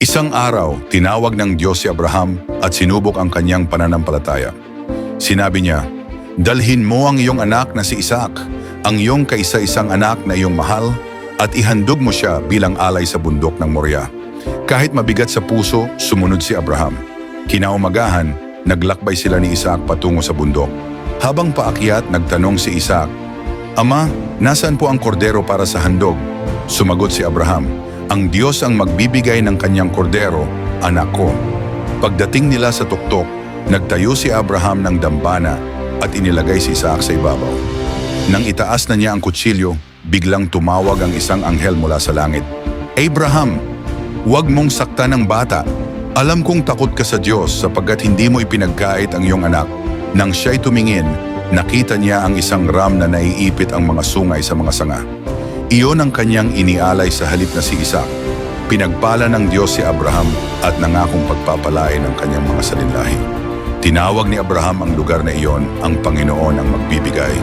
Isang araw, tinawag ng Diyos si Abraham at sinubok ang kanyang pananampalataya. Sinabi niya, "Dalhin mo ang iyong anak na si Isaac, ang iyong kaisa-isang anak na iyong mahal, at ihandog mo siya bilang alay sa bundok ng Moriah." Kahit mabigat sa puso, sumunod si Abraham. Kinaumagahan, naglakbay sila ni Isaac patungo sa bundok. Habang paakyat, nagtanong si Isaac, "Ama, nasaan po ang kordero para sa handog?" Sumagot si Abraham, "Ang Diyos ang magbibigay ng kanyang kordero, anak ko." Pagdating nila sa tuktok, nagtayo si Abraham ng dambana at inilagay si Isaac sa ibabaw. Nang itaas na niya ang kutsilyo, biglang tumawag ang isang anghel mula sa langit. "Abraham, huwag mong saktan ang bata. Alam kong takot ka sa Diyos sapagkat hindi mo ipinagkait ang iyong anak." Nang siya'y tumingin, nakita niya ang isang ram na naiipit ang mga sungay sa mga sanga. Iyon ang kanyang inialay sa halip na si Isaac. Pinagpala ng Diyos si Abraham at nangakong pagpapalain ang kanyang mga salinlahi. Tinawag ni Abraham ang lugar na iyon, ang Panginoon ang magbibigay